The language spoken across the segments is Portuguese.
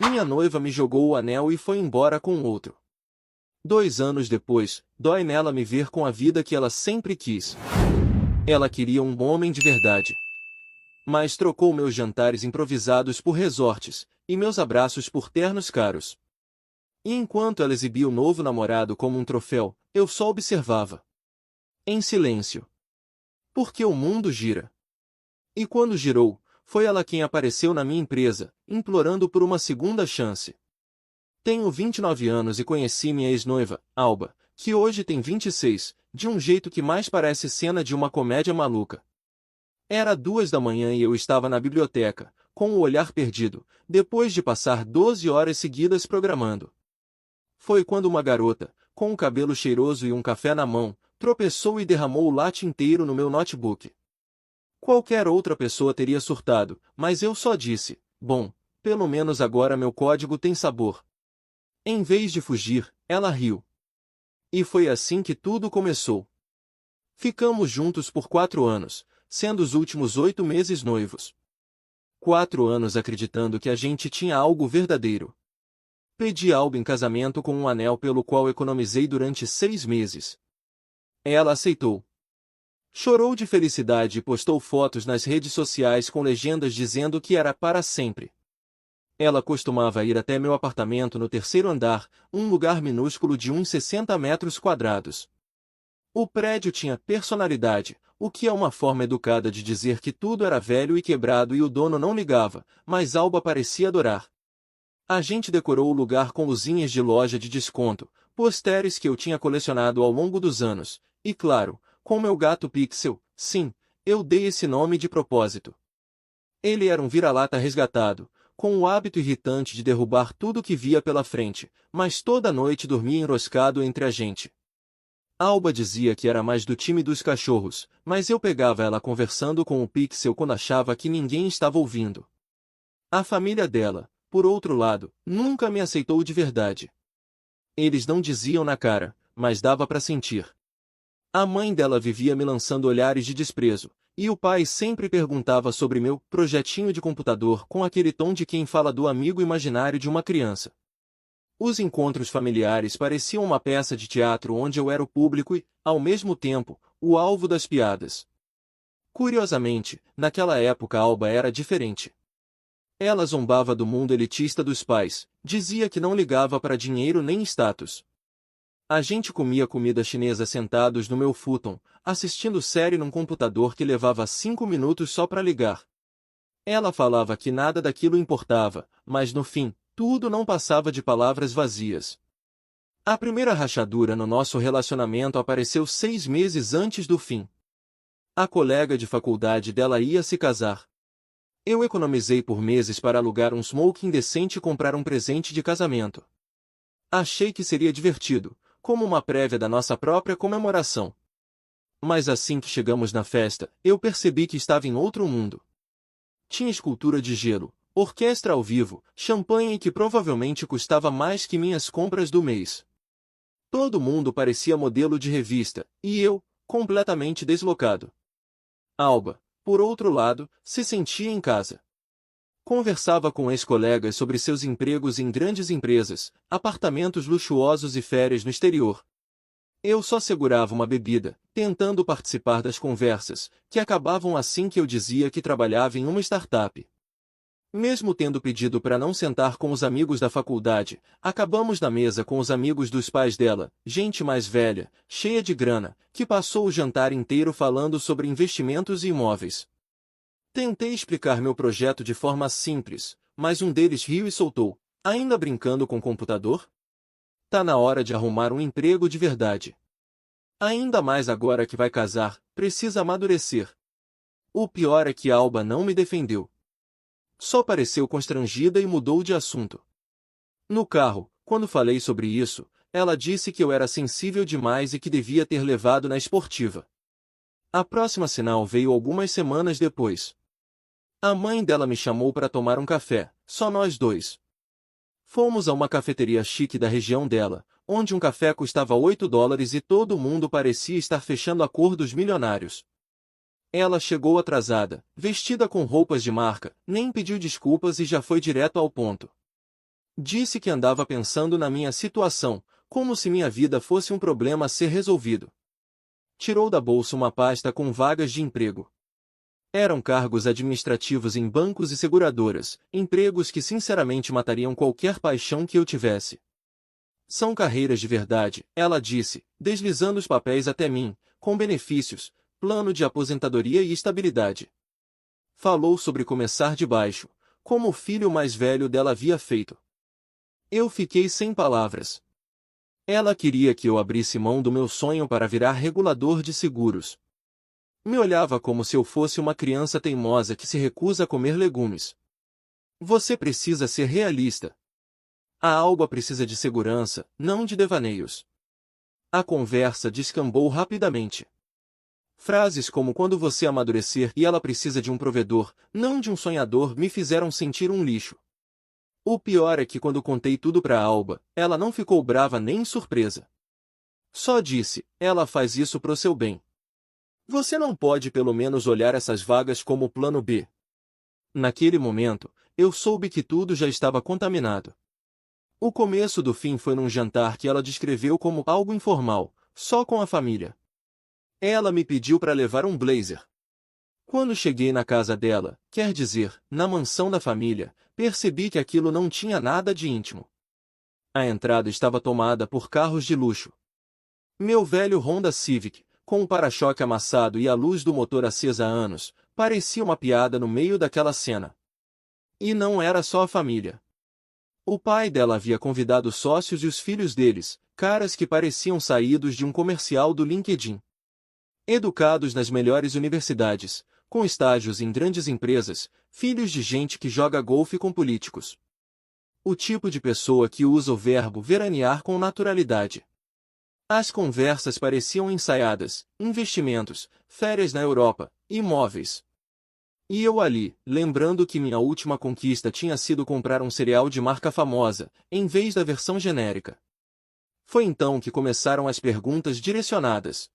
Minha noiva me jogou o anel e foi embora com outro. 2 anos depois, dói nela me ver com a vida que ela sempre quis. Ela queria um homem de verdade. Mas trocou meus jantares improvisados por resortes, e meus abraços por ternos caros. E enquanto ela exibia o novo namorado como um troféu, eu só observava. Em silêncio. Porque o mundo gira. E quando girou, foi ela quem apareceu na minha empresa, implorando por uma segunda chance. Tenho 29 anos e conheci minha ex-noiva, Alba, que hoje tem 26, de um jeito que mais parece cena de uma comédia maluca. Era 2 da manhã e eu estava na biblioteca, com o olhar perdido, depois de passar 12 horas seguidas programando. Foi quando uma garota, com um cabelo cheiroso e um café na mão, tropeçou e derramou o latte inteiro no meu notebook. Qualquer outra pessoa teria surtado, mas eu só disse, bom, pelo menos agora meu código tem sabor. Em vez de fugir, ela riu. E foi assim que tudo começou. Ficamos juntos por 4 anos, sendo os últimos 8 meses noivos. 4 anos acreditando que a gente tinha algo verdadeiro. Pedi Alba em casamento com um anel pelo qual economizei durante 6 meses. Ela aceitou. Chorou de felicidade e postou fotos nas redes sociais com legendas dizendo que era para sempre. Ela costumava ir até meu apartamento no terceiro andar, um lugar minúsculo de uns 60 metros quadrados. O prédio tinha personalidade, o que é uma forma educada de dizer que tudo era velho e quebrado e o dono não ligava, mas Alba parecia adorar. A gente decorou o lugar com luzinhas de loja de desconto, pôsteres que eu tinha colecionado ao longo dos anos, e claro, com meu gato Pixel, sim, eu dei esse nome de propósito. Ele era um vira-lata resgatado, com o hábito irritante de derrubar tudo que via pela frente, mas toda noite dormia enroscado entre a gente. Alba dizia que era mais do time dos cachorros, mas eu pegava ela conversando com o Pixel quando achava que ninguém estava ouvindo. A família dela, por outro lado, nunca me aceitou de verdade. Eles não diziam na cara, mas dava para sentir. A mãe dela vivia me lançando olhares de desprezo, e o pai sempre perguntava sobre meu projetinho de computador com aquele tom de quem fala do amigo imaginário de uma criança. Os encontros familiares pareciam uma peça de teatro onde eu era o público e, ao mesmo tempo, o alvo das piadas. Curiosamente, naquela época Alba era diferente. Ela zombava do mundo elitista dos pais, dizia que não ligava para dinheiro nem status. A gente comia comida chinesa sentados no meu futon, assistindo série num computador que levava 5 minutos só para ligar. Ela falava que nada daquilo importava, mas no fim, tudo não passava de palavras vazias. A primeira rachadura no nosso relacionamento apareceu 6 meses antes do fim. A colega de faculdade dela ia se casar. Eu economizei por meses para alugar um smoking decente e comprar um presente de casamento. Achei que seria divertido, como uma prévia da nossa própria comemoração. Mas assim que chegamos na festa, eu percebi que estava em outro mundo. Tinha escultura de gelo, orquestra ao vivo, champanhe que provavelmente custava mais que minhas compras do mês. Todo mundo parecia modelo de revista, e eu, completamente deslocado. Alba, por outro lado, se sentia em casa. Conversava com ex-colegas sobre seus empregos em grandes empresas, apartamentos luxuosos e férias no exterior. Eu só segurava uma bebida, tentando participar das conversas, que acabavam assim que eu dizia que trabalhava em uma startup. Mesmo tendo pedido para não sentar com os amigos da faculdade, acabamos na mesa com os amigos dos pais dela, gente mais velha, cheia de grana, que passou o jantar inteiro falando sobre investimentos e imóveis. Tentei explicar meu projeto de forma simples, mas um deles riu e soltou: ainda brincando com computador? Tá na hora de arrumar um emprego de verdade. Ainda mais agora que vai casar, precisa amadurecer. O pior é que Alba não me defendeu. Só pareceu constrangida e mudou de assunto. No carro, quando falei sobre isso, ela disse que eu era sensível demais e que devia ter levado na esportiva. A próxima sinal veio algumas semanas depois. A mãe dela me chamou para tomar um café, só nós dois. Fomos a uma cafeteria chique da região dela, onde um café custava $8 e todo mundo parecia estar fechando a cor dos milionários. Ela chegou atrasada, vestida com roupas de marca, nem pediu desculpas e já foi direto ao ponto. Disse que andava pensando na minha situação, como se minha vida fosse um problema a ser resolvido. Tirou da bolsa uma pasta com vagas de emprego. Eram cargos administrativos em bancos e seguradoras, empregos que sinceramente matariam qualquer paixão que eu tivesse. São carreiras de verdade, ela disse, deslizando os papéis até mim, com benefícios, plano de aposentadoria e estabilidade. Falou sobre começar de baixo, como o filho mais velho dela havia feito. Eu fiquei sem palavras. Ela queria que eu abrisse mão do meu sonho para virar regulador de seguros. Me olhava como se eu fosse uma criança teimosa que se recusa a comer legumes. Você precisa ser realista. A Alba precisa de segurança, não de devaneios. A conversa descambou rapidamente. Frases como quando você amadurecer e ela precisa de um provedor, não de um sonhador, me fizeram sentir um lixo. O pior é que quando contei tudo para Alba, ela não ficou brava nem surpresa. Só disse, ela faz isso pro seu bem. Você não pode pelo menos olhar essas vagas como plano B. Naquele momento, eu soube que tudo já estava contaminado. O começo do fim foi num jantar que ela descreveu como algo informal, só com a família. Ela me pediu para levar um blazer. Quando cheguei na casa dela, quer dizer, na mansão da família, percebi que aquilo não tinha nada de íntimo. A entrada estava tomada por carros de luxo. Meu velho Honda Civic, com o para-choque amassado e a luz do motor acesa há anos, parecia uma piada no meio daquela cena. E não era só a família. O pai dela havia convidado os sócios e os filhos deles, caras que pareciam saídos de um comercial do LinkedIn. Educados nas melhores universidades, com estágios em grandes empresas, filhos de gente que joga golfe com políticos. O tipo de pessoa que usa o verbo veranear com naturalidade. As conversas pareciam ensaiadas, investimentos, férias na Europa, imóveis. E eu ali, lembrando que minha última conquista tinha sido comprar um cereal de marca famosa, em vez da versão genérica. Foi então que começaram as perguntas direcionadas.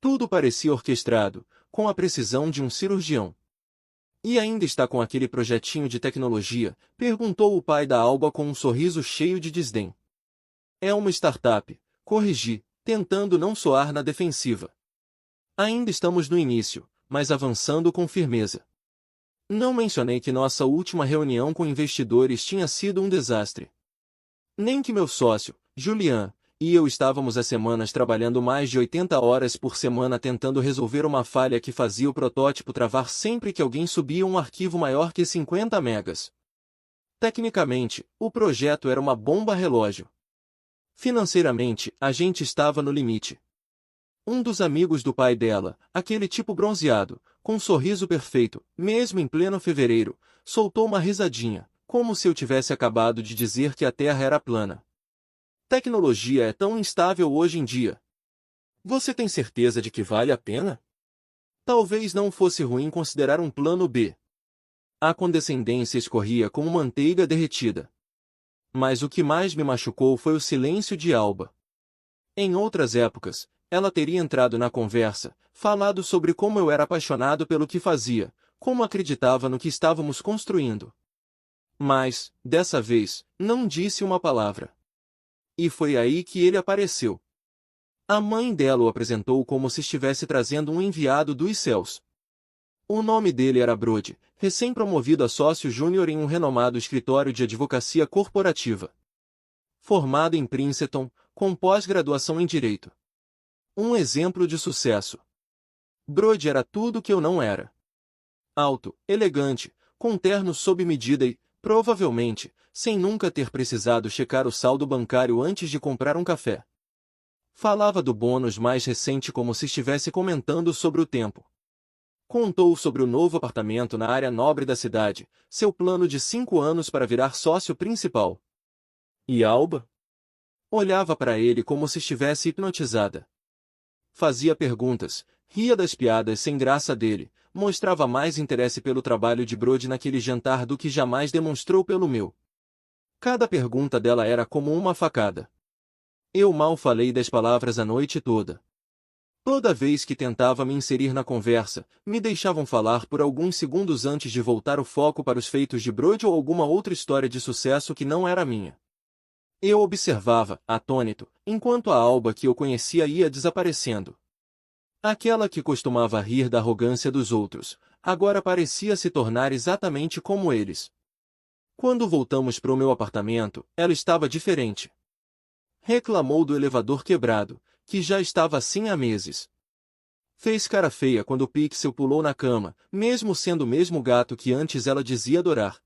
Tudo parecia orquestrado, com a precisão de um cirurgião. E ainda está com aquele projetinho de tecnologia? Perguntou o pai da Alba com um sorriso cheio de desdém. É uma startup, corrigi, tentando não soar na defensiva. Ainda estamos no início, mas avançando com firmeza. Não mencionei que nossa última reunião com investidores tinha sido um desastre. Nem que meu sócio, Julian, e eu estávamos há semanas trabalhando mais de 80 horas por semana tentando resolver uma falha que fazia o protótipo travar sempre que alguém subia um arquivo maior que 50 megas. Tecnicamente, o projeto era uma bomba relógio. Financeiramente, a gente estava no limite. Um dos amigos do pai dela, aquele tipo bronzeado, com um sorriso perfeito, mesmo em pleno fevereiro, soltou uma risadinha, como se eu tivesse acabado de dizer que a Terra era plana. Tecnologia é tão instável hoje em dia. Você tem certeza de que vale a pena? Talvez não fosse ruim considerar um plano B. A condescendência escorria como manteiga derretida. Mas o que mais me machucou foi o silêncio de Alba. Em outras épocas, ela teria entrado na conversa, falado sobre como eu era apaixonado pelo que fazia, como acreditava no que estávamos construindo. Mas, dessa vez, não disse uma palavra. E foi aí que ele apareceu. A mãe dela o apresentou como se estivesse trazendo um enviado dos céus. O nome dele era Brody, recém-promovido a sócio júnior em um renomado escritório de advocacia corporativa. Formado em Princeton, com pós-graduação em Direito. Um exemplo de sucesso. Brody era tudo que eu não era. Alto, elegante, com terno sob medida e, provavelmente, sem nunca ter precisado checar o saldo bancário antes de comprar um café. Falava do bônus mais recente como se estivesse comentando sobre o tempo. Contou sobre o novo apartamento na área nobre da cidade, seu plano de 5 anos para virar sócio principal. E Alba? Olhava para ele como se estivesse hipnotizada. Fazia perguntas, ria das piadas sem graça dele, mostrava mais interesse pelo trabalho de Brody naquele jantar do que jamais demonstrou pelo meu. Cada pergunta dela era como uma facada. Eu mal falei 10 palavras a noite toda. Toda vez que tentava me inserir na conversa, me deixavam falar por alguns segundos antes de voltar o foco para os feitos de Brody ou alguma outra história de sucesso que não era minha. Eu observava, atônito, enquanto a Alba que eu conhecia ia desaparecendo. Aquela que costumava rir da arrogância dos outros, agora parecia se tornar exatamente como eles. Quando voltamos para o meu apartamento, ela estava diferente. Reclamou do elevador quebrado, que já estava assim há meses. Fez cara feia quando o Pixel pulou na cama, mesmo sendo o mesmo gato que antes ela dizia adorar.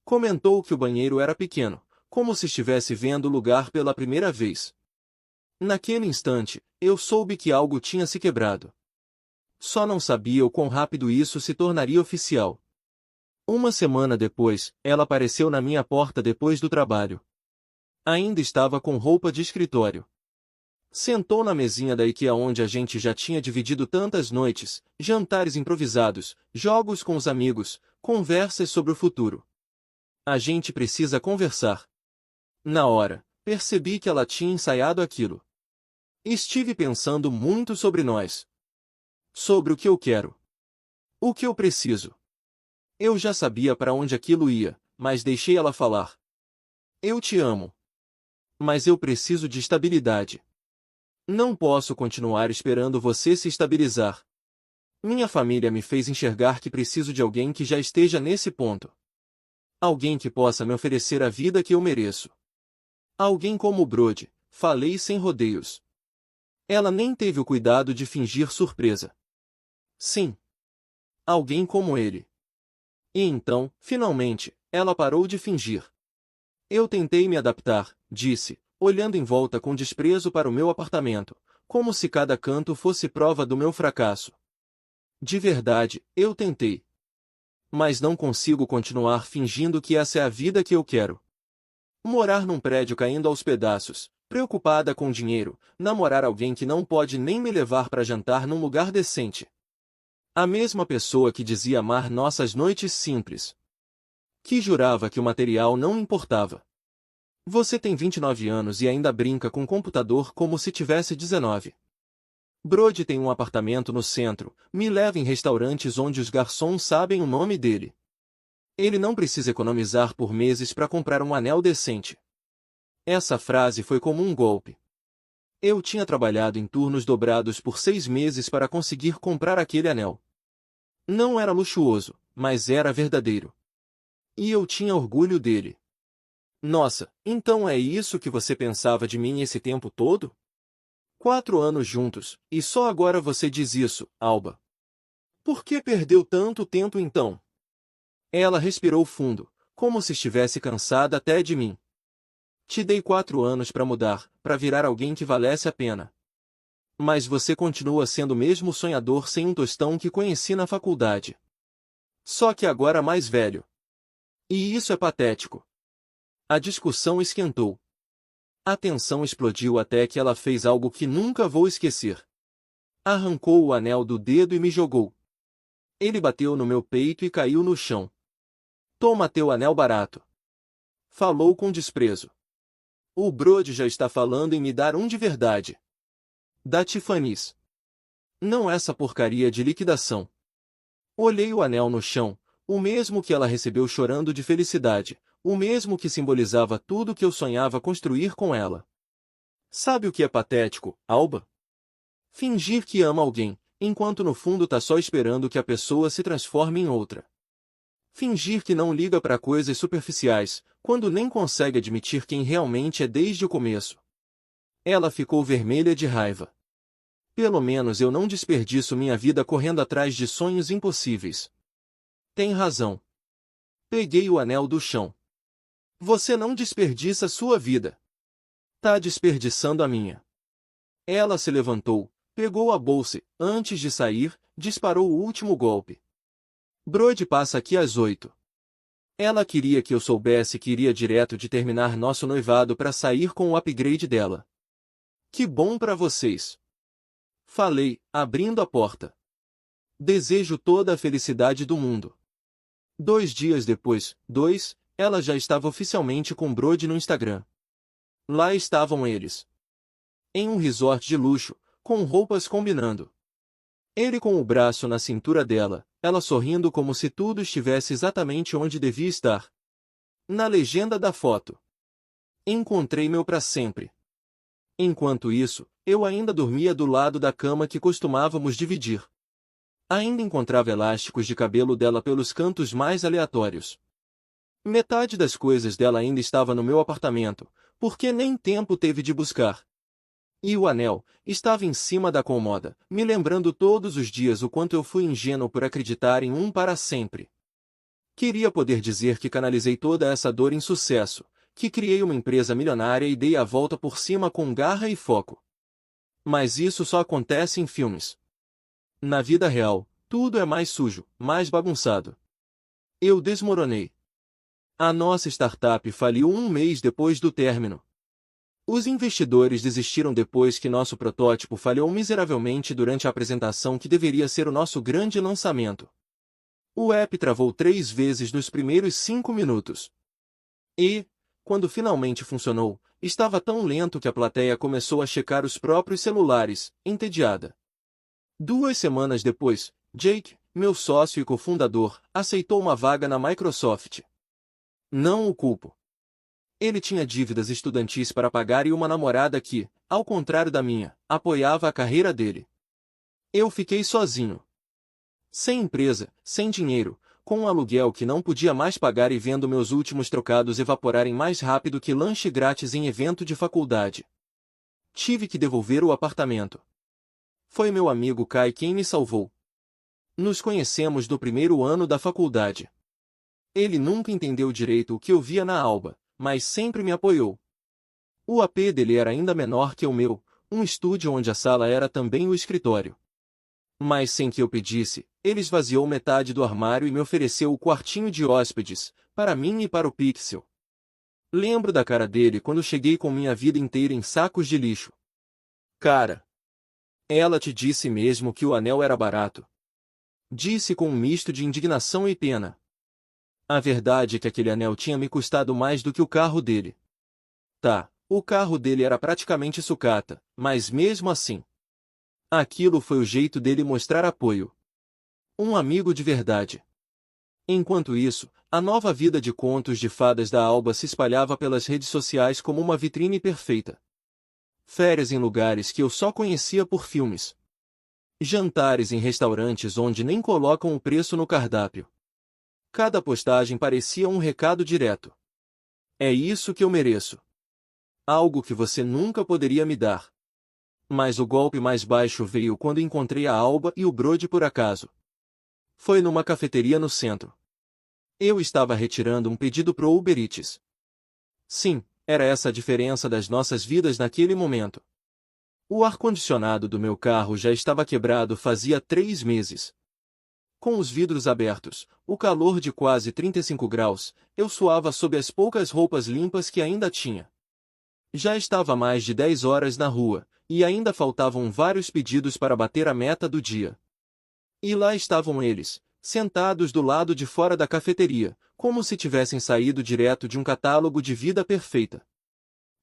Comentou que o banheiro era pequeno, como se estivesse vendo o lugar pela primeira vez. Naquele instante, eu soube que algo tinha se quebrado. Só não sabia o quão rápido isso se tornaria oficial. Uma semana depois, ela apareceu na minha porta depois do trabalho. Ainda estava com roupa de escritório. Sentou na mesinha da IKEA onde a gente já tinha dividido tantas noites, jantares improvisados, jogos com os amigos, conversas sobre o futuro. A gente precisa conversar. Na hora, percebi que ela tinha ensaiado aquilo. Estive pensando muito sobre nós. Sobre o que eu quero. O que eu preciso. Eu já sabia para onde aquilo ia, mas deixei ela falar. Eu te amo. Mas eu preciso de estabilidade. Não posso continuar esperando você se estabilizar. Minha família me fez enxergar que preciso de alguém que já esteja nesse ponto. Alguém que possa me oferecer a vida que eu mereço. Alguém como o Brody, falei sem rodeios. Ela nem teve o cuidado de fingir surpresa. Sim. Alguém como ele. E então, finalmente, ela parou de fingir. Eu tentei me adaptar, disse, olhando em volta com desprezo para o meu apartamento, como se cada canto fosse prova do meu fracasso. De verdade, eu tentei. Mas não consigo continuar fingindo que essa é a vida que eu quero. Morar num prédio caindo aos pedaços, preocupada com dinheiro, namorar alguém que não pode nem me levar para jantar num lugar decente. A mesma pessoa que dizia amar nossas noites simples. Que jurava que o material não importava. Você tem 29 anos e ainda brinca com o computador como se tivesse 19. Brody tem um apartamento no centro, me leva em restaurantes onde os garçons sabem o nome dele. Ele não precisa economizar por meses para comprar um anel decente. Essa frase foi como um golpe. Eu tinha trabalhado em turnos dobrados por 6 meses para conseguir comprar aquele anel. Não era luxuoso, mas era verdadeiro. E eu tinha orgulho dele. Nossa, então é isso que você pensava de mim esse tempo todo? 4 anos juntos, e só agora você diz isso, Alba. Por que perdeu tanto tempo então? Ela respirou fundo, como se estivesse cansada até de mim. Te dei 4 anos para mudar, para virar alguém que valesse a pena. Mas você continua sendo o mesmo sonhador sem um tostão que conheci na faculdade. Só que agora mais velho. E isso é patético. A discussão esquentou. A tensão explodiu até que ela fez algo que nunca vou esquecer. Arrancou o anel do dedo e me jogou. Ele bateu no meu peito e caiu no chão. Toma teu anel barato. Falou com desprezo. O Brody já está falando em me dar um de verdade. Da Tiffany's. Não essa porcaria de liquidação. Olhei o anel no chão, o mesmo que ela recebeu chorando de felicidade, o mesmo que simbolizava tudo que eu sonhava construir com ela. Sabe o que é patético, Alba? Fingir que ama alguém, enquanto no fundo tá só esperando que a pessoa se transforme em outra. Fingir que não liga para coisas superficiais, quando nem consegue admitir quem realmente é desde o começo. Ela ficou vermelha de raiva. Pelo menos eu não desperdiço minha vida correndo atrás de sonhos impossíveis. Tem razão. Peguei o anel do chão. Você não desperdiça sua vida. Tá desperdiçando a minha. Ela se levantou, pegou a bolsa e, antes de sair, disparou o último golpe. Brody passa aqui às 8. Ela queria que eu soubesse que iria direto de terminar nosso noivado para sair com o upgrade dela. Que bom para vocês. Falei, abrindo a porta. Desejo toda a felicidade do mundo. 2 dias depois, ela já estava oficialmente com Brody no Instagram. Lá estavam eles. Em um resort de luxo, com roupas combinando. Ele com o braço na cintura dela, ela sorrindo como se tudo estivesse exatamente onde devia estar. Na legenda da foto: encontrei meu pra sempre. Enquanto isso, eu ainda dormia do lado da cama que costumávamos dividir. Ainda encontrava elásticos de cabelo dela pelos cantos mais aleatórios. Metade das coisas dela ainda estava no meu apartamento, porque nem tempo teve de buscar. E o anel estava em cima da cômoda, me lembrando todos os dias o quanto eu fui ingênuo por acreditar em um para sempre. Queria poder dizer que canalizei toda essa dor em sucesso, que criei uma empresa milionária e dei a volta por cima com garra e foco. Mas isso só acontece em filmes. Na vida real, tudo é mais sujo, mais bagunçado. Eu desmoronei. A nossa startup faliu um mês depois do término. Os investidores desistiram depois que nosso protótipo falhou miseravelmente durante a apresentação que deveria ser o nosso grande lançamento. O app travou 3 vezes nos primeiros 5 minutos. E, quando finalmente funcionou, estava tão lento que a plateia começou a checar os próprios celulares, entediada. 2 semanas depois, Jake, meu sócio e cofundador, aceitou uma vaga na Microsoft. Não o culpo. Ele tinha dívidas estudantis para pagar e uma namorada que, ao contrário da minha, apoiava a carreira dele. Eu fiquei sozinho. Sem empresa, sem dinheiro, com um aluguel que não podia mais pagar e vendo meus últimos trocados evaporarem mais rápido que lanche grátis em evento de faculdade. Tive que devolver o apartamento. Foi meu amigo Kai quem me salvou. Nos conhecemos no primeiro ano da faculdade. Ele nunca entendeu direito o que eu via na Alba, mas sempre me apoiou. O AP dele era ainda menor que o meu, um estúdio onde a sala era também o escritório. Mas sem que eu pedisse, ele esvaziou metade do armário e me ofereceu o quartinho de hóspedes, para mim e para o Pixel. Lembro da cara dele quando cheguei com minha vida inteira em sacos de lixo. Cara, ela te disse mesmo que o anel era barato? Disse com um misto de indignação e pena. A verdade é que aquele anel tinha me custado mais do que o carro dele. Tá, o carro dele era praticamente sucata, mas mesmo assim. Aquilo foi o jeito dele mostrar apoio. Um amigo de verdade. Enquanto isso, a nova vida de contos de fadas da Alba se espalhava pelas redes sociais como uma vitrine perfeita. Férias em lugares que eu só conhecia por filmes. Jantares em restaurantes onde nem colocam o preço no cardápio. Cada postagem parecia um recado direto. É isso que eu mereço. Algo que você nunca poderia me dar. Mas o golpe mais baixo veio quando encontrei a Alba e o Brody por acaso. Foi numa cafeteria no centro. Eu estava retirando um pedido pro Uber Eats. Sim, era essa a diferença das nossas vidas naquele momento. O ar-condicionado do meu carro já estava quebrado fazia 3 meses. Com os vidros abertos, o calor de quase 35 graus, eu suava sob as poucas roupas limpas que ainda tinha. Já estava mais de 10 horas na rua, e ainda faltavam vários pedidos para bater a meta do dia. E lá estavam eles, sentados do lado de fora da cafeteria, como se tivessem saído direto de um catálogo de vida perfeita.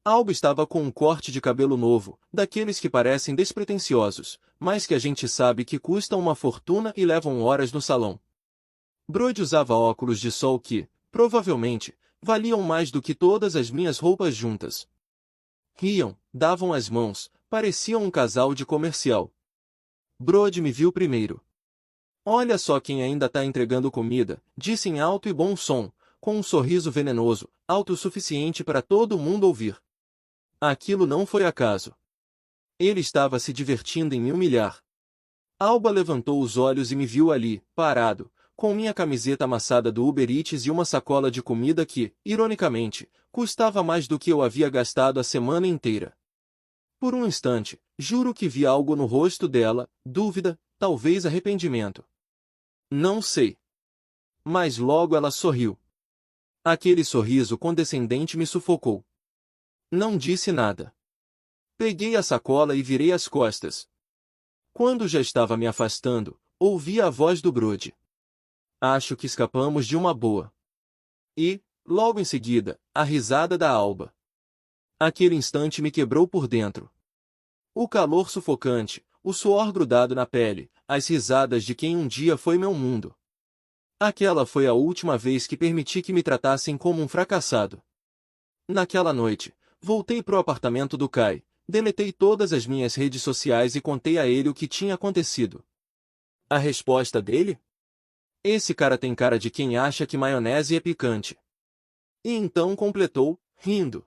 Alba estava com um corte de cabelo novo, daqueles que parecem despretensiosos, mas que a gente sabe que custam uma fortuna e levam horas no salão. Brody usava óculos de sol que, provavelmente, valiam mais do que todas as minhas roupas juntas. Riam, davam as mãos, pareciam um casal de comercial. Brody me viu primeiro. Olha só quem ainda tá entregando comida, disse em alto e bom som, com um sorriso venenoso, alto o suficiente para todo mundo ouvir. Aquilo não foi acaso. Ele estava se divertindo em me humilhar. Alba levantou os olhos e me viu ali, parado, com minha camiseta amassada do Uber Eats e uma sacola de comida que, ironicamente, custava mais do que eu havia gastado a semana inteira. Por um instante, juro que vi algo no rosto dela, dúvida, talvez arrependimento. Não sei. Mas logo ela sorriu. Aquele sorriso condescendente me sufocou. Não disse nada. Peguei a sacola e virei as costas. Quando já estava me afastando, ouvi a voz do Brody. Acho que escapamos de uma boa. E, logo em seguida, a risada da Alba. Aquele instante me quebrou por dentro. O calor sufocante, o suor grudado na pele, as risadas de quem um dia foi meu mundo. Aquela foi a última vez que permiti que me tratassem como um fracassado. Naquela noite, voltei pro apartamento do Kai, deletei todas as minhas redes sociais e contei a ele o que tinha acontecido. A resposta dele? Esse cara tem cara de quem acha que maionese é picante. E então completou, rindo.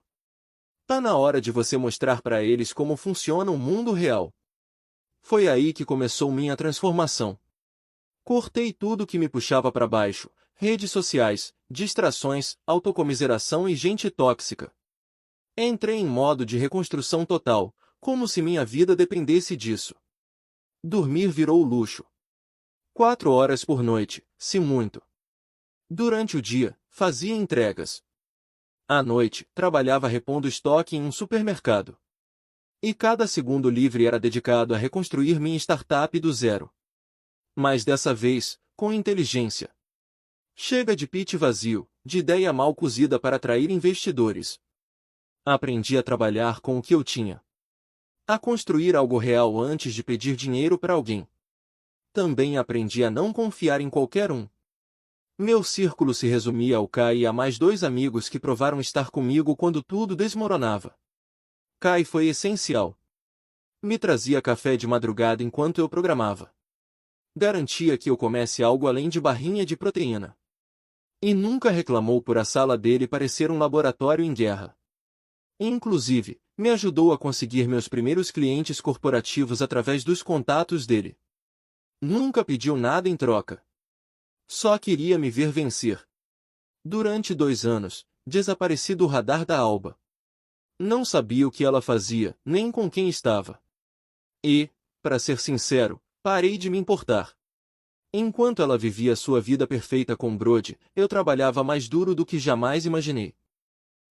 Tá na hora de você mostrar para eles como funciona o mundo real. Foi aí que começou minha transformação. Cortei tudo que me puxava para baixo, redes sociais, distrações, autocomiseração e gente tóxica. Entrei em modo de reconstrução total, como se minha vida dependesse disso. Dormir virou luxo. 4 horas por noite, se muito. Durante o dia, fazia entregas. À noite, trabalhava repondo estoque em um supermercado. E cada segundo livre era dedicado a reconstruir minha startup do zero. Mas dessa vez, com inteligência. Chega de pitch vazio, de ideia mal cozida para atrair investidores. Aprendi a trabalhar com o que eu tinha. A construir algo real antes de pedir dinheiro para alguém. Também aprendi a não confiar em qualquer um. Meu círculo se resumia ao Kai e a mais 2 amigos que provaram estar comigo quando tudo desmoronava. Kai foi essencial. Me trazia café de madrugada enquanto eu programava. Garantia que eu comesse algo além de barrinha de proteína. E nunca reclamou por a sala dele parecer um laboratório em guerra. Inclusive, me ajudou a conseguir meus primeiros clientes corporativos através dos contatos dele. Nunca pediu nada em troca. Só queria me ver vencer. Durante 2 anos, desapareci do radar da Alba. Não sabia o que ela fazia, nem com quem estava. E, para ser sincero, parei de me importar. Enquanto ela vivia sua vida perfeita com Brody, eu trabalhava mais duro do que jamais imaginei.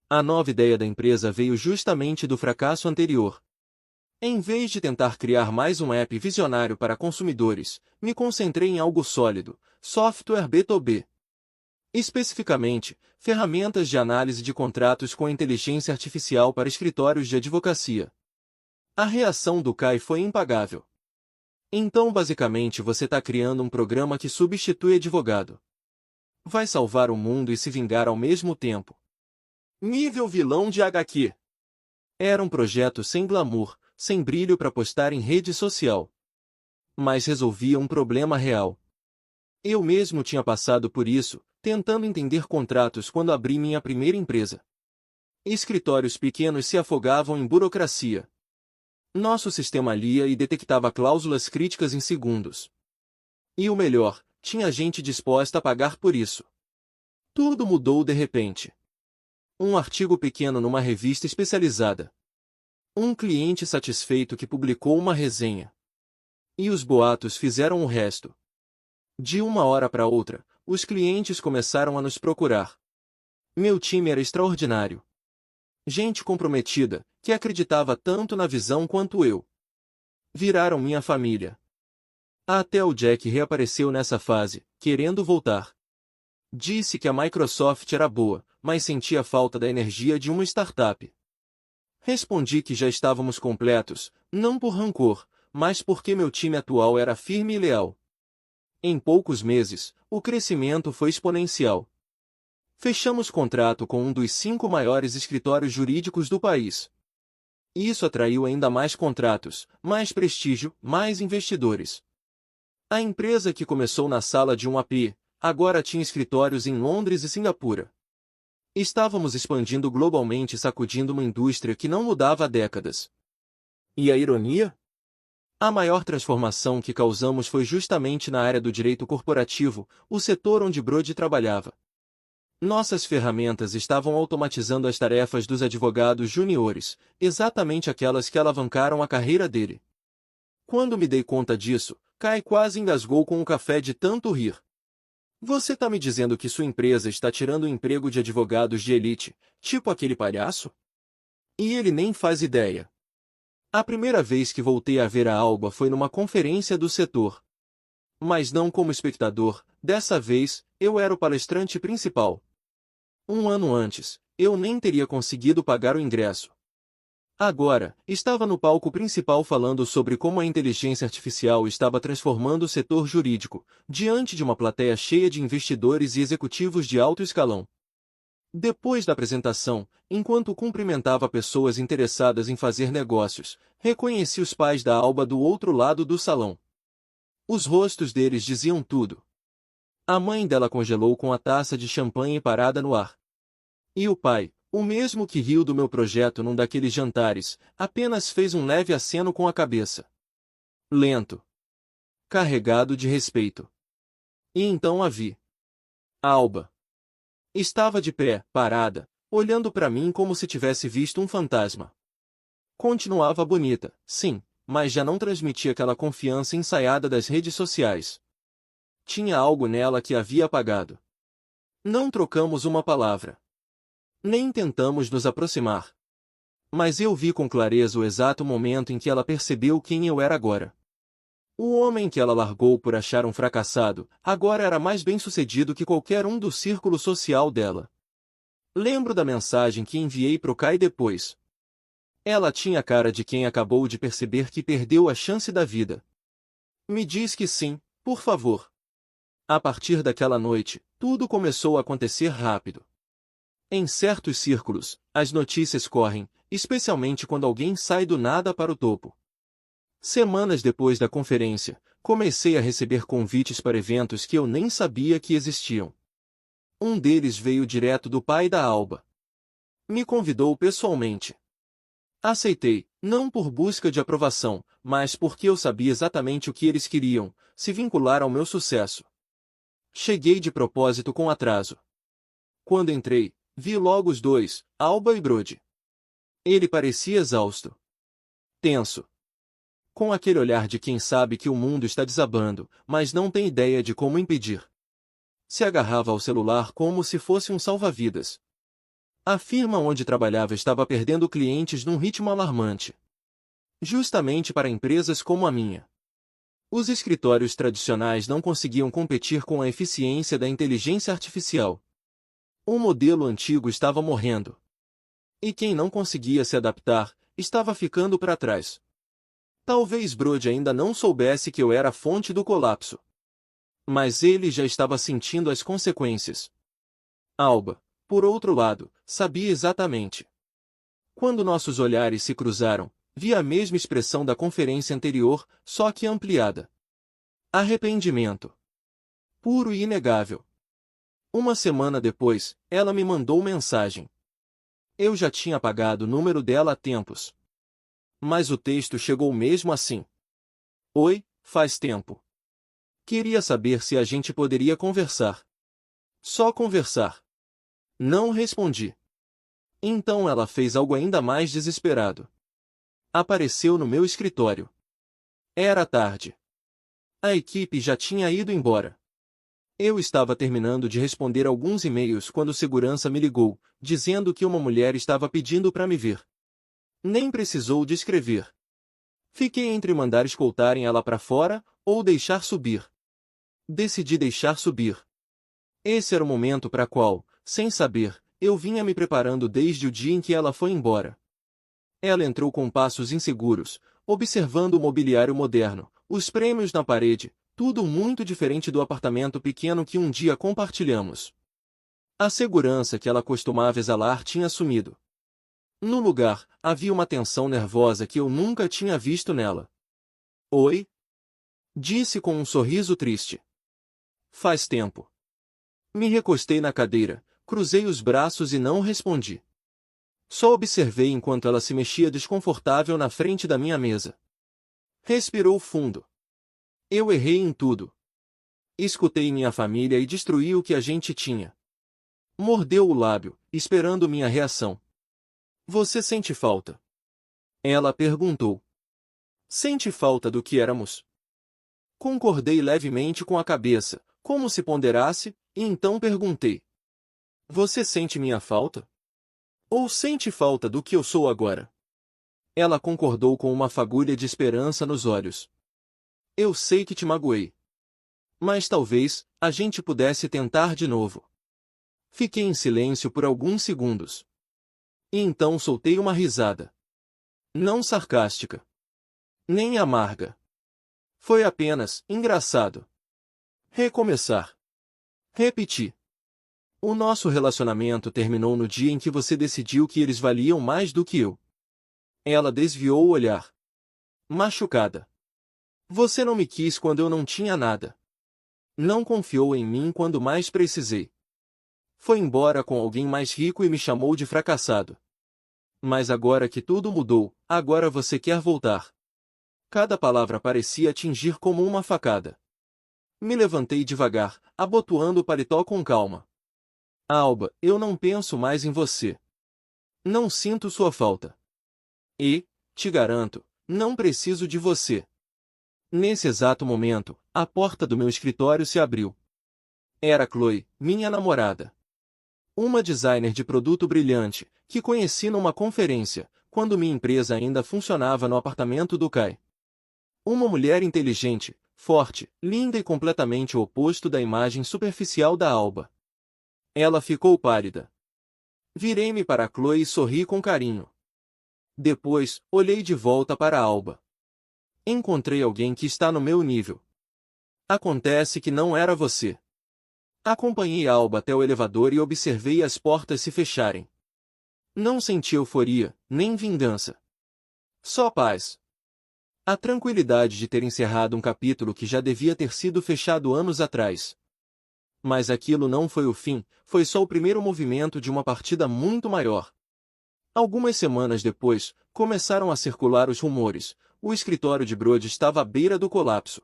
A nova ideia da empresa veio justamente do fracasso anterior. Em vez de tentar criar mais um app visionário para consumidores, me concentrei em algo sólido, software B2B. Especificamente, ferramentas de análise de contratos com inteligência artificial para escritórios de advocacia. A reação do Kai foi impagável. Então basicamente você está criando um programa que substitui advogado. Vai salvar o mundo e se vingar ao mesmo tempo. Nível vilão de HQ. Era um projeto sem glamour, sem brilho para postar em rede social. Mas resolvia um problema real. Eu mesmo tinha passado por isso, tentando entender contratos quando abri minha primeira empresa. Escritórios pequenos se afogavam em burocracia. Nosso sistema lia e detectava cláusulas críticas em segundos. E o melhor, tinha gente disposta a pagar por isso. Tudo mudou de repente. Um artigo pequeno numa revista especializada. Um cliente satisfeito que publicou uma resenha. E os boatos fizeram o resto. De uma hora para outra, os clientes começaram a nos procurar. Meu time era extraordinário. Gente comprometida, que acreditava tanto na visão quanto eu. Viraram minha família. Até o Jack reapareceu nessa fase, querendo voltar. Disse que a Microsoft era boa, mas sentia falta da energia de uma startup. Respondi que já estávamos completos, não por rancor, mas porque meu time atual era firme e leal. Em poucos meses, o crescimento foi exponencial. Fechamos contrato com um dos 5 maiores escritórios jurídicos do país. Isso atraiu ainda mais contratos, mais prestígio, mais investidores. A empresa que começou na sala de um AP, agora tinha escritórios em Londres e Singapura. Estávamos expandindo globalmente, sacudindo uma indústria que não mudava há décadas. E a ironia? A maior transformação que causamos foi justamente na área do direito corporativo, o setor onde Brody trabalhava. Nossas ferramentas estavam automatizando as tarefas dos advogados juniores, exatamente aquelas que alavancaram a carreira dele. Quando me dei conta disso, Kai quase engasgou com o café de tanto rir. Você tá me dizendo que sua empresa está tirando o emprego de advogados de elite, tipo aquele palhaço? E ele nem faz ideia. A primeira vez que voltei a ver a Alba foi numa conferência do setor. Mas não como espectador, dessa vez, eu era o palestrante principal. 1 ano antes, eu nem teria conseguido pagar o ingresso. Agora, estava no palco principal falando sobre como a inteligência artificial estava transformando o setor jurídico, diante de uma plateia cheia de investidores e executivos de alto escalão. Depois da apresentação, enquanto cumprimentava pessoas interessadas em fazer negócios, reconheci os pais da Alba do outro lado do salão. Os rostos deles diziam tudo. A mãe dela congelou com a taça de champanhe parada no ar. E o pai, o mesmo que riu do meu projeto num daqueles jantares, apenas fez um leve aceno com a cabeça. Lento. Carregado de respeito. E então a vi. Alba. Estava de pé, parada, olhando para mim como se tivesse visto um fantasma. Continuava bonita, sim, mas já não transmitia aquela confiança ensaiada das redes sociais. Tinha algo nela que havia apagado. Não trocamos uma palavra. Nem tentamos nos aproximar. Mas eu vi com clareza o exato momento em que ela percebeu quem eu era agora. O homem que ela largou por achar um fracassado, agora era mais bem-sucedido que qualquer um do círculo social dela. Lembro da mensagem que enviei pro Kai depois. Ela tinha a cara de quem acabou de perceber que perdeu a chance da vida. Me diz que sim, por favor. A partir daquela noite, tudo começou a acontecer rápido. Em certos círculos, as notícias correm, especialmente quando alguém sai do nada para o topo. Semanas depois da conferência, comecei a receber convites para eventos que eu nem sabia que existiam. Um deles veio direto do pai da Alba. Me convidou pessoalmente. Aceitei, não por busca de aprovação, mas porque eu sabia exatamente o que eles queriam, se vincular ao meu sucesso. Cheguei de propósito com atraso. Quando entrei, vi logo os dois, Alba e Brody. Ele parecia exausto. Tenso. Com aquele olhar de quem sabe que o mundo está desabando, mas não tem ideia de como impedir. Se agarrava ao celular como se fosse um salva-vidas. A firma onde trabalhava estava perdendo clientes num ritmo alarmante. Justamente para empresas como a minha. Os escritórios tradicionais não conseguiam competir com a eficiência da inteligência artificial. O modelo antigo estava morrendo. E quem não conseguia se adaptar, estava ficando para trás. Talvez Brody ainda não soubesse que eu era a fonte do colapso. Mas ele já estava sentindo as consequências. Alba, por outro lado, sabia exatamente. Quando nossos olhares se cruzaram, vi a mesma expressão da conferência anterior, só que ampliada. Arrependimento. Puro e inegável. Uma semana depois, ela me mandou mensagem. Eu já tinha apagado o número dela há tempos. Mas o texto chegou mesmo assim. Oi, faz tempo. Queria saber se a gente poderia conversar. Só conversar. Não respondi. Então ela fez algo ainda mais desesperado. Apareceu no meu escritório. Era tarde. A equipe já tinha ido embora. Eu estava terminando de responder alguns e-mails quando o segurança me ligou, dizendo que uma mulher estava pedindo para me ver. Nem precisou de escrever. Fiquei entre mandar escoltarem ela para fora, ou deixar subir. Decidi deixar subir. Esse era o momento para qual, sem saber, eu vinha me preparando desde o dia em que ela foi embora. Ela entrou com passos inseguros, observando o mobiliário moderno, os prêmios na parede, tudo muito diferente do apartamento pequeno que um dia compartilhamos. A segurança que ela costumava exalar tinha sumido. No lugar, havia uma tensão nervosa que eu nunca tinha visto nela. Oi? Disse com um sorriso triste. Faz tempo. Me recostei na cadeira, cruzei os braços e não respondi. Só observei enquanto ela se mexia desconfortável na frente da minha mesa. Respirou fundo. Eu errei em tudo. Escutei minha família e destruí o que a gente tinha. Mordeu o lábio, esperando minha reação. Você sente falta? Ela perguntou. Sente falta do que éramos? Concordei levemente com a cabeça, como se ponderasse, e então perguntei. Você sente minha falta? Ou sente falta do que eu sou agora? Ela concordou com uma fagulha de esperança nos olhos. Eu sei que te magoei. Mas talvez, a gente pudesse tentar de novo. Fiquei em silêncio por alguns segundos. E então soltei uma risada. Não sarcástica. Nem amarga. Foi apenas engraçado. Recomeçar. Repetir. O nosso relacionamento terminou no dia em que você decidiu que eles valiam mais do que eu. Ela desviou o olhar. Machucada. Você não me quis quando eu não tinha nada. Não confiou em mim quando mais precisei. Foi embora com alguém mais rico e me chamou de fracassado. Mas agora que tudo mudou, agora você quer voltar. Cada palavra parecia atingir como uma facada. Me levantei devagar, abotoando o paletó com calma. Alba, eu não penso mais em você. Não sinto sua falta. E, te garanto, não preciso de você. Nesse exato momento, a porta do meu escritório se abriu. Era Chloe, minha namorada. Uma designer de produto brilhante, que conheci numa conferência, quando minha empresa ainda funcionava no apartamento do Kai. Uma mulher inteligente, forte, linda e completamente o oposto da imagem superficial da Alba. Ela ficou pálida. Virei-me para Chloe e sorri com carinho. Depois, olhei de volta para Alba. Encontrei alguém que está no meu nível. Acontece que não era você. Acompanhei Alba até o elevador e observei as portas se fecharem. Não senti euforia, nem vingança. Só paz. A tranquilidade de ter encerrado um capítulo que já devia ter sido fechado anos atrás. Mas aquilo não foi o fim, foi só o primeiro movimento de uma partida muito maior. Algumas semanas depois, começaram a circular os rumores. O escritório de Brody estava à beira do colapso.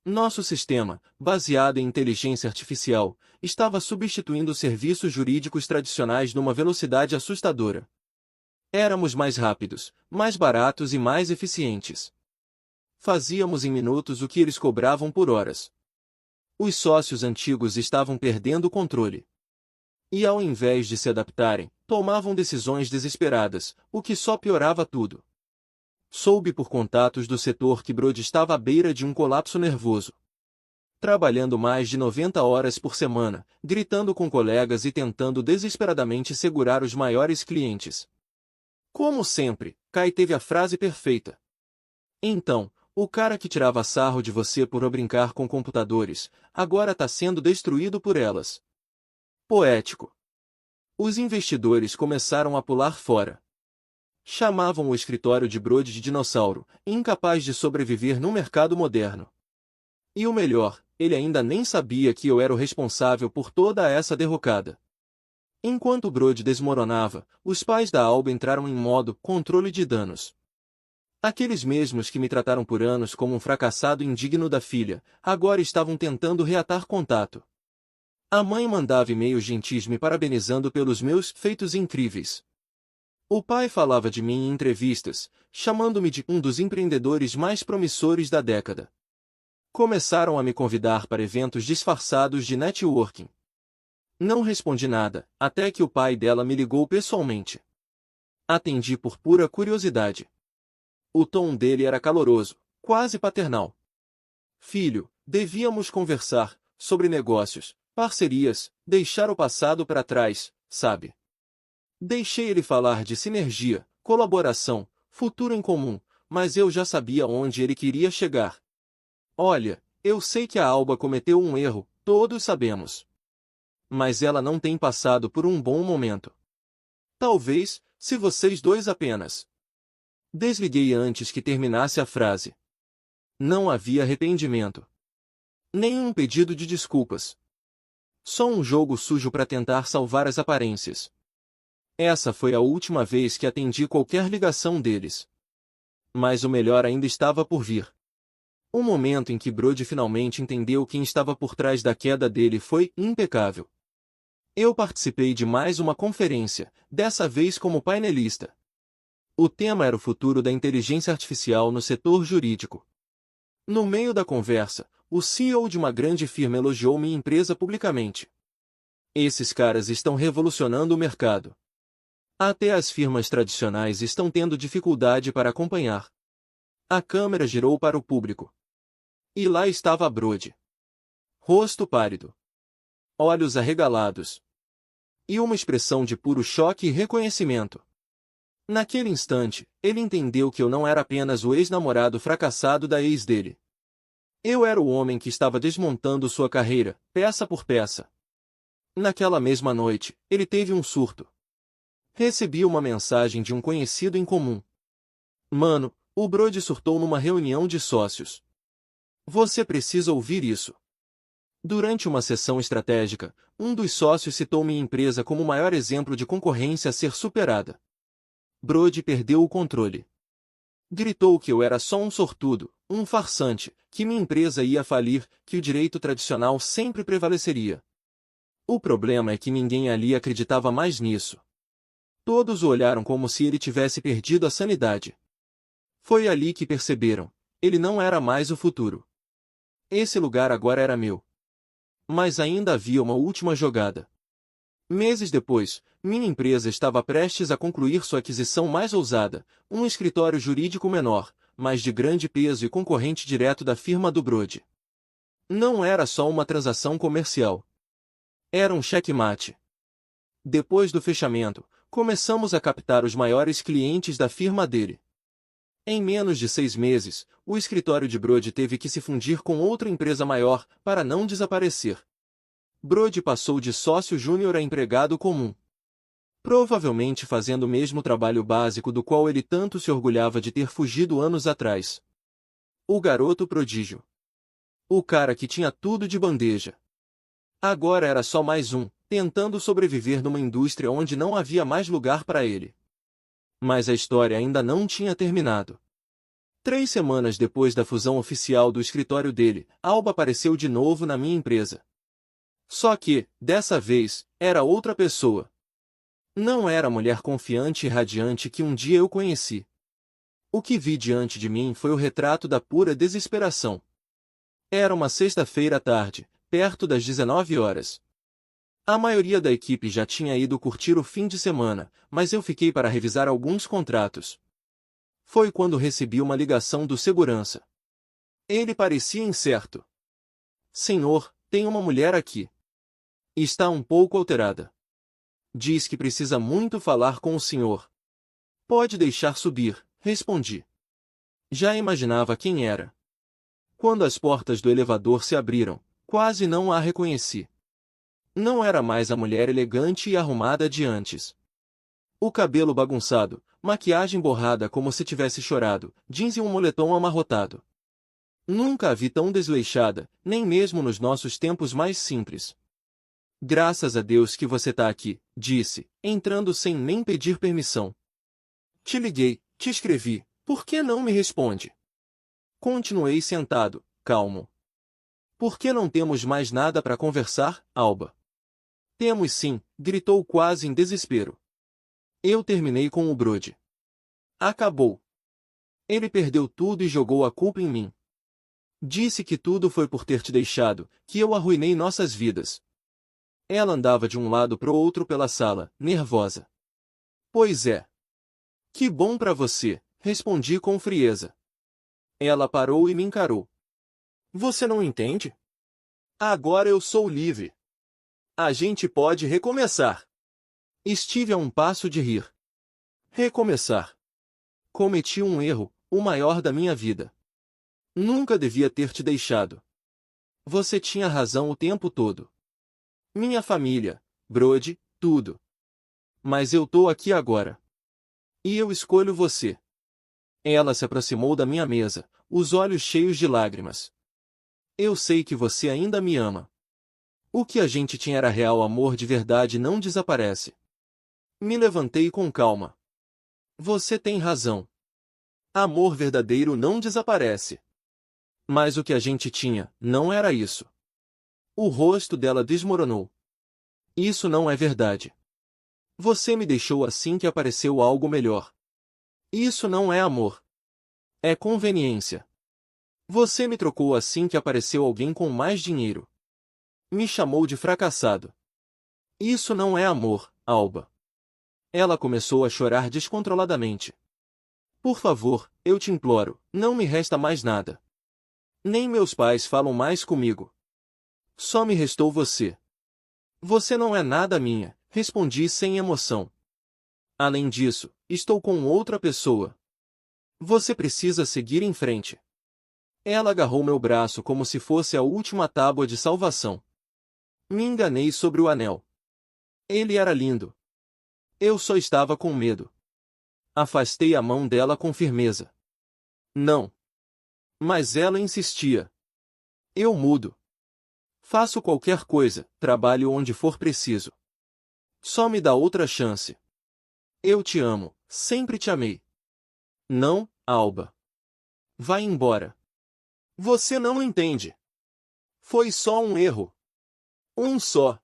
Nosso sistema, baseado em inteligência artificial, estava substituindo serviços jurídicos tradicionais numa velocidade assustadora. Éramos mais rápidos, mais baratos e mais eficientes. Fazíamos em minutos o que eles cobravam por horas. Os sócios antigos estavam perdendo o controle. E ao invés de se adaptarem, tomavam decisões desesperadas, o que só piorava tudo. Soube por contatos do setor que Brody estava à beira de um colapso nervoso. Trabalhando mais de 90 horas por semana, gritando com colegas e tentando desesperadamente segurar os maiores clientes. Como sempre, Kai teve a frase perfeita. Então, o cara que tirava sarro de você por brincar com computadores, agora está sendo destruído por elas. Poético. Os investidores começaram a pular fora. Chamavam o escritório de Brody de dinossauro, incapaz de sobreviver no mercado moderno. E o melhor, ele ainda nem sabia que eu era o responsável por toda essa derrocada. Enquanto Brody desmoronava, os pais da Alba entraram em modo controle de danos. Aqueles mesmos que me trataram por anos como um fracassado indigno da filha, agora estavam tentando reatar contato. A mãe mandava e-mails gentis me parabenizando pelos meus feitos incríveis. O pai falava de mim em entrevistas, chamando-me de um dos empreendedores mais promissores da década. Começaram a me convidar para eventos disfarçados de networking. Não respondi nada, até que o pai dela me ligou pessoalmente. Atendi por pura curiosidade. O tom dele era caloroso, quase paternal. Filho, devíamos conversar sobre negócios, parcerias, deixar o passado para trás, sabe? Deixei ele falar de sinergia, colaboração, futuro em comum, mas eu já sabia onde ele queria chegar. Olha, eu sei que a Alba cometeu um erro, todos sabemos. Mas ela não tem passado por um bom momento. Talvez, se vocês dois apenas. Desliguei antes que terminasse a frase. Não havia arrependimento. Nenhum pedido de desculpas. Só um jogo sujo para tentar salvar as aparências. Essa foi a última vez que atendi qualquer ligação deles. Mas o melhor ainda estava por vir. O momento em que Brody finalmente entendeu quem estava por trás da queda dele foi impecável. Eu participei de mais uma conferência, dessa vez como painelista. O tema era o futuro da inteligência artificial no setor jurídico. No meio da conversa, o CEO de uma grande firma elogiou minha empresa publicamente. Esses caras estão revolucionando o mercado. Até as firmas tradicionais estão tendo dificuldade para acompanhar. A câmera girou para o público. E lá estava Brody. Rosto pálido. Olhos arregalados. E uma expressão de puro choque e reconhecimento. Naquele instante, ele entendeu que eu não era apenas o ex-namorado fracassado da ex dele. Eu era o homem que estava desmontando sua carreira, peça por peça. Naquela mesma noite, ele teve um surto. Recebi uma mensagem de um conhecido em comum. Mano, o Brody surtou numa reunião de sócios. Você precisa ouvir isso. Durante uma sessão estratégica, um dos sócios citou minha empresa como o maior exemplo de concorrência a ser superada. Brody perdeu o controle. Gritou que eu era só um sortudo, um farsante, que minha empresa ia falir, que o direito tradicional sempre prevaleceria. O problema é que ninguém ali acreditava mais nisso. Todos o olharam como se ele tivesse perdido a sanidade. Foi ali que perceberam. Ele não era mais o futuro. Esse lugar agora era meu. Mas ainda havia uma última jogada. Meses depois, minha empresa estava prestes a concluir sua aquisição mais ousada, um escritório jurídico menor, mas de grande peso e concorrente direto da firma do Brody. Não era só uma transação comercial. Era um checkmate. Depois do fechamento, começamos a captar os maiores clientes da firma dele. Em menos de 6 meses, o escritório de Brody teve que se fundir com outra empresa maior para não desaparecer. Brody passou de sócio júnior a empregado comum. Provavelmente fazendo o mesmo trabalho básico do qual ele tanto se orgulhava de ter fugido anos atrás. O garoto prodígio. O cara que tinha tudo de bandeja. Agora era só mais um, tentando sobreviver numa indústria onde não havia mais lugar para ele. Mas a história ainda não tinha terminado. 3 semanas depois da fusão oficial do escritório dele, Alba apareceu de novo na minha empresa. Só que, dessa vez, era outra pessoa. Não era a mulher confiante e radiante que um dia eu conheci. O que vi diante de mim foi o retrato da pura desesperação. Era uma sexta-feira à tarde, perto das 19 horas. A maioria da equipe já tinha ido curtir o fim de semana, mas eu fiquei para revisar alguns contratos. Foi quando recebi uma ligação do segurança. Ele parecia incerto. Senhor, tem uma mulher aqui. Está um pouco alterada. Diz que precisa muito falar com o senhor. Pode deixar subir, respondi. Já imaginava quem era. Quando as portas do elevador se abriram, quase não a reconheci. Não era mais a mulher elegante e arrumada de antes. O cabelo bagunçado, maquiagem borrada como se tivesse chorado, jeans e um moletom amarrotado. Nunca a vi tão desleixada, nem mesmo nos nossos tempos mais simples. Graças a Deus que você tá aqui, disse, entrando sem nem pedir permissão. Te liguei, te escrevi, por que não me responde? Continuei sentado, calmo. Por que não temos mais nada para conversar, Alba? Temos sim, gritou quase em desespero. Eu terminei com o Brody. Acabou. Ele perdeu tudo e jogou a culpa em mim. Disse que tudo foi por ter te deixado, que eu arruinei nossas vidas. Ela andava de um lado pro outro pela sala, nervosa. Pois é. Que bom pra você, respondi com frieza. Ela parou e me encarou. Você não entende? Agora eu sou livre. A gente pode recomeçar. Estive a um passo de rir. Recomeçar. Cometi um erro, o maior da minha vida. Nunca devia ter te deixado. Você tinha razão o tempo todo. Minha família, Brody, tudo. Mas eu tô aqui agora. E eu escolho você. Ela se aproximou da minha mesa, os olhos cheios de lágrimas. Eu sei que você ainda me ama. O que a gente tinha era real amor de verdade não desaparece. Me levantei com calma. Você tem razão. Amor verdadeiro não desaparece. Mas o que a gente tinha, não era isso. O rosto dela desmoronou. Isso não é verdade. Você me deixou assim que apareceu algo melhor. Isso não é amor. É conveniência. Você me trocou assim que apareceu alguém com mais dinheiro. Me chamou de fracassado. Isso não é amor, Alba. Ela começou a chorar descontroladamente. Por favor, eu te imploro, não me resta mais nada. Nem meus pais falam mais comigo. Só me restou você. Você não é nada minha, respondi sem emoção. Além disso, Estou com outra pessoa. Você precisa seguir em frente. Ela agarrou meu braço como se fosse a última tábua de salvação. Me enganei sobre o anel. Ele era lindo. Eu só estava com medo. Afastei a mão dela com firmeza. Não. Mas ela insistia. Eu mudo. Faço qualquer coisa, trabalho onde for preciso. Só me dá outra chance. Eu te amo, sempre te amei. Não, Alba. Vai embora. Você não entende. Foi só um erro. Um só.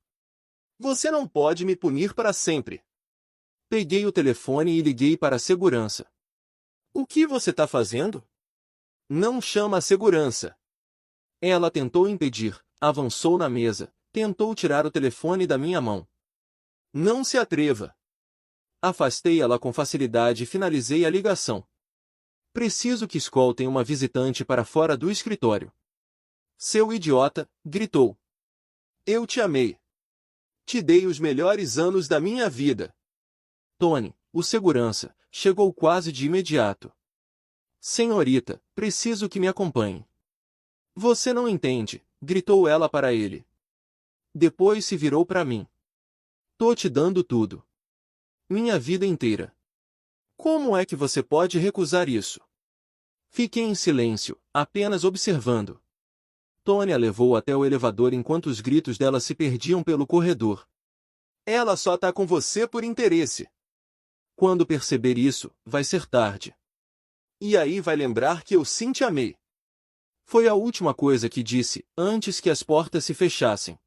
Você não pode me punir para sempre. Peguei o telefone e liguei para a segurança. O que você está fazendo? Não chama a segurança. Ela tentou impedir, avançou na mesa, tentou tirar o telefone da minha mão. Não se atreva. Afastei ela com facilidade e finalizei a ligação. Preciso que escoltem uma visitante para fora do escritório. Seu idiota, gritou. Eu te amei. Te dei os melhores anos da minha vida. Tony, o segurança, chegou quase de imediato. Senhorita, preciso que me acompanhe. Você não entende, gritou ela para ele. Depois se virou para mim. Tô te dando tudo. Minha vida inteira. Como é que você pode recusar isso? Fiquei em silêncio, apenas observando. Tony a levou até o elevador enquanto os gritos dela se perdiam pelo corredor. Ela só tá com você por interesse. Quando perceber isso, vai ser tarde. E aí vai lembrar que eu sim te amei. Foi a última coisa que disse, antes que as portas se fechassem.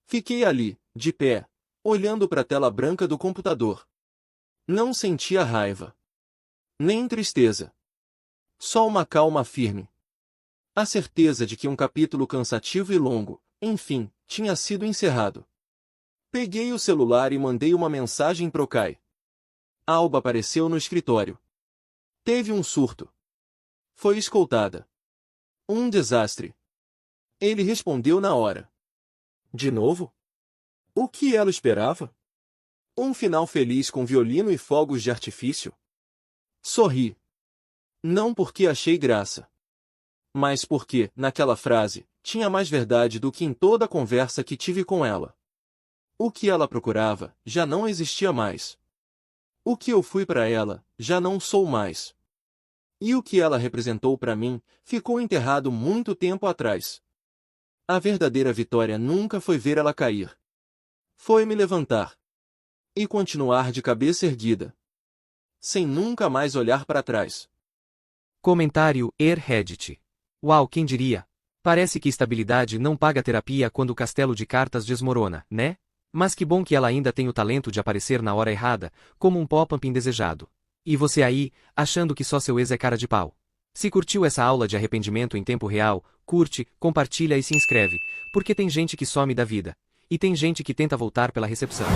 Fiquei ali, de pé, olhando para a tela branca do computador. Não sentia raiva. Nem tristeza. Só uma calma firme. A certeza de que um capítulo cansativo e longo, enfim, tinha sido encerrado. Peguei o celular e mandei uma mensagem pro Kai. Alba apareceu no escritório. Teve um surto. Foi escoltada. Um desastre. Ele respondeu na hora. De novo? O que ela esperava? Um final feliz com violino e fogos de artifício? Sorri. Não porque achei graça. Mas porque, naquela frase, tinha mais verdade do que em toda a conversa que tive com ela. O que ela procurava, já não existia mais. O que eu fui para ela, já não sou mais. E o que ela representou para mim, ficou enterrado muito tempo atrás. A verdadeira vitória nunca foi ver ela cair. Foi me levantar. E continuar de cabeça erguida. Sem nunca mais olhar para trás. Comentário Reddit. Uau, quem diria? Parece que estabilidade não paga terapia quando o castelo de cartas desmorona, né? Mas que bom que ela ainda tem o talento de aparecer na hora errada, como um pop-up indesejado. E você aí, achando que só seu ex é cara de pau. Se curtiu essa aula de arrependimento em tempo real, curte, compartilha e se inscreve, porque tem gente que some da vida. E tem gente que tenta voltar pela recepção.